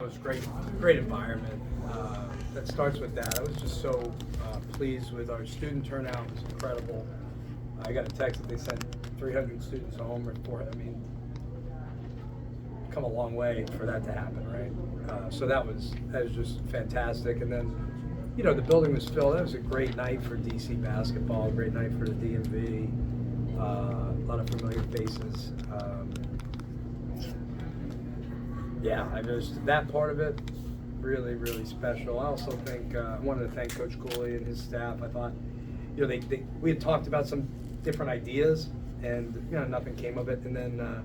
was great environment. That starts with that. I was just so pleased with our student turnout. It was incredible. I got a text that they sent 300 students home or 400. I mean, come a long way for that to happen, right? So that was just fantastic. And then, you know, the building was filled. That was a great night for DC basketball. A great night for the DMV. A lot of familiar faces. Yeah, I just that part of it really special. I also think I wanted to thank Coach Cooley and his staff. I thought, you know, we had talked about some different ideas, and you know, nothing came of it. And then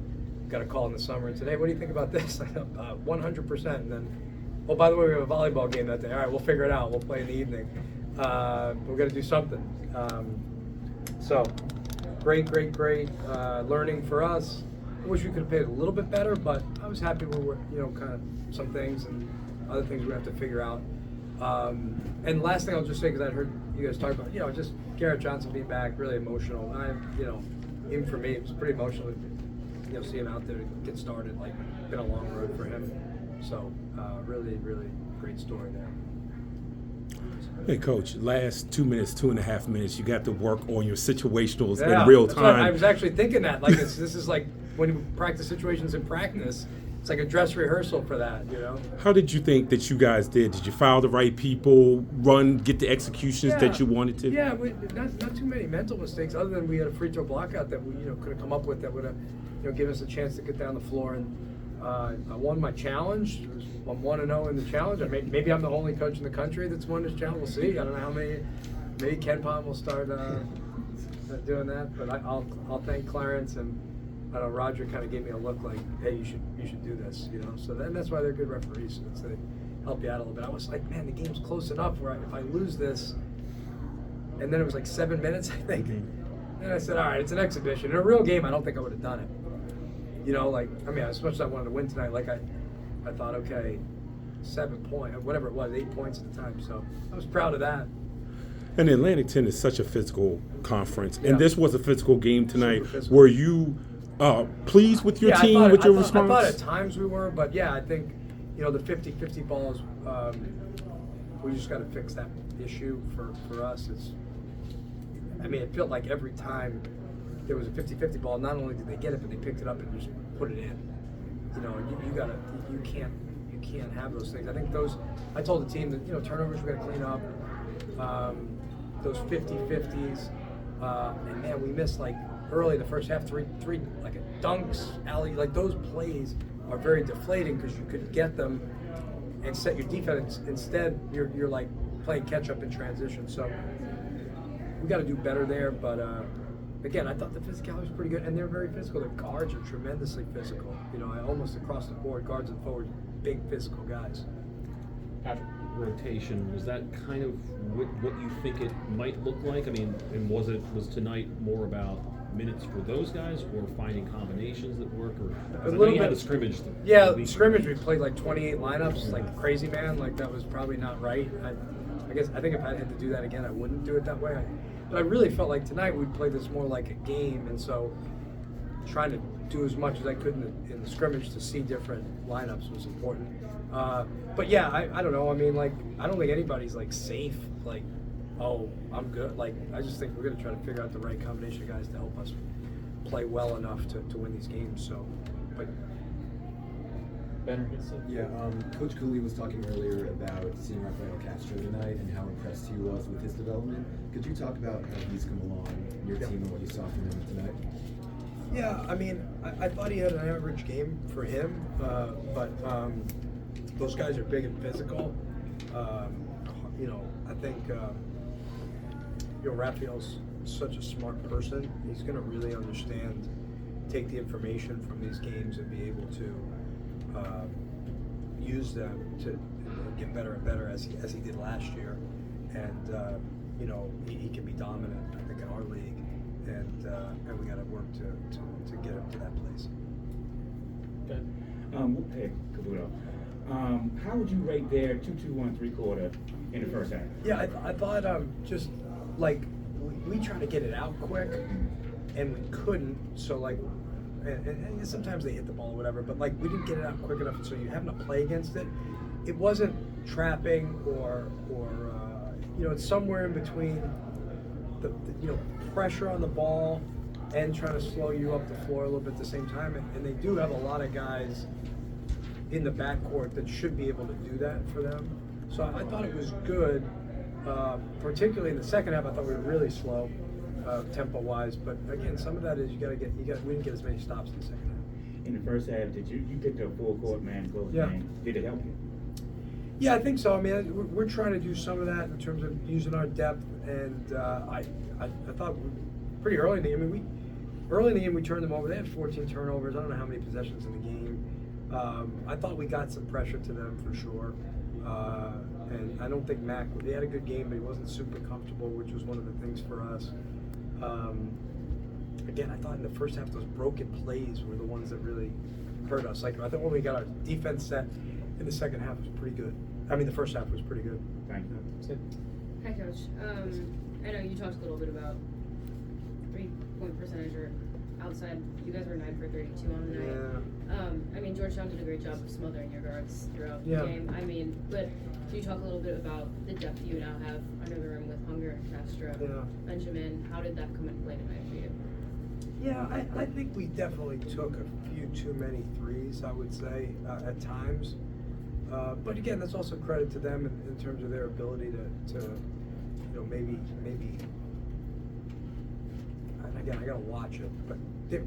got a call in the summer and said, "Hey, what do you think about this?" 100%. And then, oh, by the way, we have a volleyball game that day. All right, we'll figure it out. We'll play in the evening. We're gonna do something. So great learning for us. I wish we could have paid a little bit better, but I was happy with, you know, kind of some things and other things we have to figure out. And last thing I'll just say, because I heard you guys talk about, you know, just Garrett Johnson being back, really emotional. You know, even for me, it was pretty emotional, you know, seeing him out there to get started. Like, been a long road for him. So, really great story there. Hey, Coach, last 2.5 minutes, you got to work on your situationals in real time. I was actually thinking that. Like, this is like when you practice situations in practice, it's like a dress rehearsal for that, you know? How did you think that you guys did? Did you file the right people, get the executions that you wanted to? Yeah, not too many mental mistakes, other than we had a free throw blockout that we, you know, could have come up with that would have, you know, given us a chance to get down the floor. And I won my challenge. I'm 1-0 in the challenge. Maybe I'm the only coach in the country that's won this challenge. We'll see. I don't know how many. Maybe Ken Pom will start doing that. But I'll thank Clarence, and I know Roger kind of gave me a look like, hey, you should do this, you know. So that's why they're good referees. So they help you out a little bit. I was like, man, the game's close enough where if I lose this, and then it was like 7 minutes, I think. And I said, all right, it's an exhibition. In a real game, I don't think I would have done it. You know, like, I mean, as much as I wanted to win tonight, like I thought, okay, 7 points, whatever it was, 8 points at the time. So I was proud of that. And Atlantic 10 is such a physical conference. Yeah. And this was a physical game tonight. Physical. Were you pleased with your team, with your response? I thought at times we were, but yeah, I think, you know, the 50-50 balls, we just got to fix that issue for us. I mean, it felt like every time there was a 50-50 ball, not only did they get it, but they picked it up and just put it in. You know, you can't have those things. I think I told the team that, you know, turnovers we got to clean up. Those 50-50s, and man, we missed like early in the first half three like a dunks, alley, like those plays are very deflating because you could get them and set your defense. Instead, you're like playing catch up in transition. So we got to do better there. But again, I thought the physicality was pretty good, and they're very physical. Their guards are tremendously physical. You know, almost across the board, guards and forwards, big physical guys. Patrick, rotation, was that kind of what you think it might look like? I mean, and was tonight more about minutes for those guys or finding combinations that work? Or I know you had the scrimmage. Yeah, scrimmage, we played like 28 lineups, like crazy, man. Like, that was probably not right. I think if I had to do that again, I wouldn't do it that way. But I really felt like tonight we'd play this more like a game, and so trying to do as much as I could in the scrimmage to see different lineups was important. But yeah, I don't know. I mean, like, I don't think anybody's like safe. Like, oh, I'm good. Like, I just think we're going to try to figure out the right combination of guys to help us play well enough to win these games. So, but yeah, Coach Cooley was talking earlier about seeing Rafael Castro tonight and how impressed he was with his development. Could you talk about how he's come along in your team and what you saw from him tonight? Yeah, I mean, I thought he had an average game for him, but those guys are big and physical. You know, I think you know, Rafael's such a smart person. He's going to really understand, take the information from these games and be able to use them to get better and better as he did last year. And you know, he can be dominant, I think, in our league, and we got to work to get him to that place. Okay. Hey, Caputo. How would you rate their 2-2-1 3-quarter in the first half? Yeah, I thought just like we tried to get it out quick, and we couldn't. So like and sometimes they hit the ball or whatever, but like we didn't get it out quick enough, so you're having to play against it. It wasn't trapping or it's somewhere in between the pressure on the ball and trying to slow you up the floor a little bit at the same time. And they do have a lot of guys in the backcourt that should be able to do that for them. So I thought it was good, particularly in the second half. I thought we were really slow, tempo-wise. But again, some of that is we didn't get as many stops in the second half. In the first half, did you picked up full court man close Yeah. game? Did it help you? Yeah, I think so. I mean, we're trying to do some of that in terms of using our depth, and I thought pretty early in the game. Early in the game we turned them over. They had 14 turnovers. I don't know how many possessions in the game. I thought we got some pressure to them for sure, and I don't think Mac. He had a good game, but he wasn't super comfortable, which was one of the things for us. Again, I thought in the first half those broken plays were the ones that really hurt us. Like I thought when we got our defense set in the second half was pretty good. I mean, the first half was pretty good. Thank you. Hi, Coach. I know you talked a little bit about 3-point percentage or outside. You guys were 9 for 32 on the night. Yeah. I mean, Georgetown did a great job of smothering your guards throughout Yeah. the game. I mean, but can you talk a little bit about the depth you now have under the rim with Hunger, Castro, Yeah. Benjamin? How did that come into play tonight for you? Yeah, I think we definitely took a few too many threes, I would say, at times. But again, that's also credit to them in terms of their ability to maybe. And again, I gotta watch it, but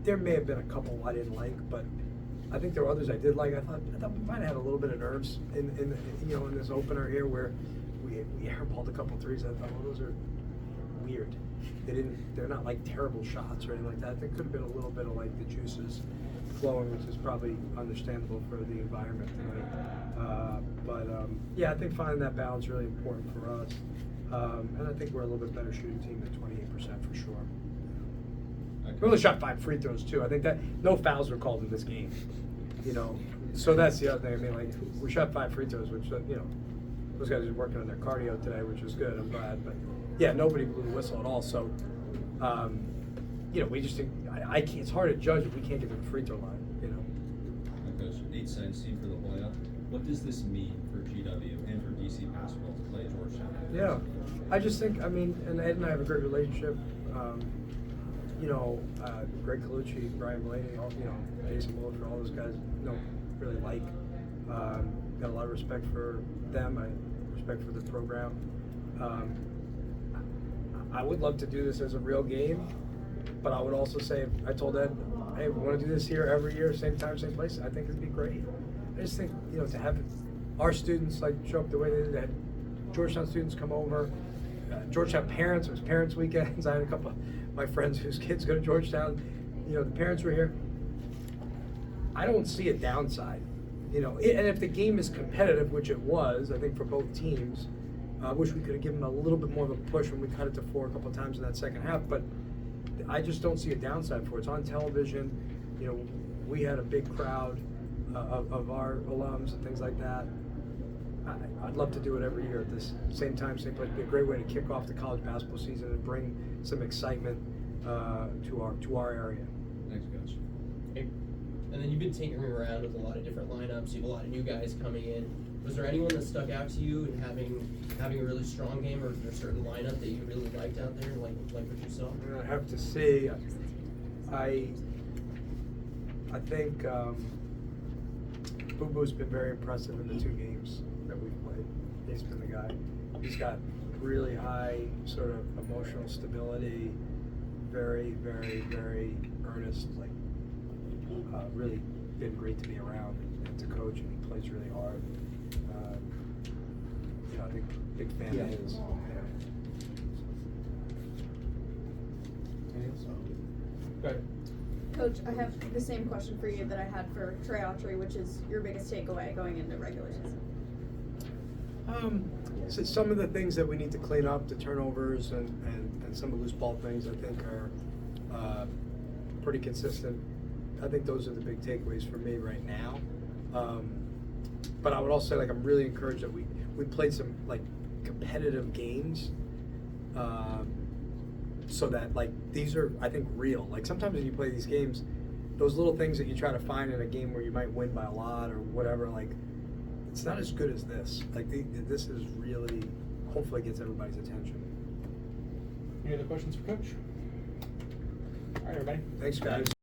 there may have been a couple I didn't like, but I think there were others I did like. I thought we might have had a little bit of nerves in this opener here where we airballed a couple threes. I thought, well, those are weird. They're not like terrible shots or anything like that. There could have been a little bit of like the juices flowing, which is probably understandable for the environment tonight. Yeah, I think finding that balance is really important for us. And I think we're a little bit better shooting team than 28% for sure. We only shot 5 free throws too. I think that no fouls were called in this game. So that's the other thing. I mean, like we shot 5 free throws, which those guys are working on their cardio today, which is good. I'm glad, but yeah, nobody blew the whistle at all. So, we just think I can't. It's hard to judge if we can't get to the free throw line. Coach, 8 seconds for the playoff. What does this mean for GW and for DC basketball to play Georgetown? Yeah, I just think, and Ed and I have a great relationship. Greg Colucci, Brian Blaney, Jason Wilford, all those guys, really like. Got a lot of respect for them. I respect for the program. I would love to do this as a real game, but I would also say, I told Ed, hey, we want to do this here every year, same time, same place. I think it'd be great. I just think, to have our students show up the way they did, had Georgetown students come over, Georgetown parents, it was parents' weekends. I had a couple of my friends whose kids go to Georgetown, the parents were here. I don't see a downside, and if the game is competitive, which it was, I think for both teams, I wish we could have given them a little bit more of a push when we cut it to 4 a couple of times in that second half, but I just don't see a downside for it. It's on television. We had a big crowd of our alums and things like that. I'd love to do it every year at this same time, same place. It'd be a great way to kick off the college basketball season and bring some excitement to our area. Thanks, Coach. And then you've been tinkering around with a lot of different lineups. You have a lot of new guys coming in. Was there anyone that stuck out to you in having a really strong game, or is there a certain lineup that you really liked out there, like what you saw? I have to see. I think Boo Boo's been very impressive in the 2 games that we've played. He's been the guy. He's got really high sort of emotional stability, very, very, very earnest, really been great to be around and to coach, and he plays really hard. I think big fan of his. Coach, I have the same question for you that I had for Trey Autry, which is your biggest takeaway going into regular season. So some of the things that we need to clean up, the turnovers and some of the loose ball things, I think are pretty consistent. I think those are the big takeaways for me right now. But I would also say, I'm really encouraged that we played some competitive games, so that these are, I think, real. Sometimes when you play these games, those little things that you try to find in a game where you might win by a lot or whatever, like, it's not as good as this. Like, this is really, hopefully gets everybody's attention. Any other questions for Coach? All right, everybody. Thanks, guys.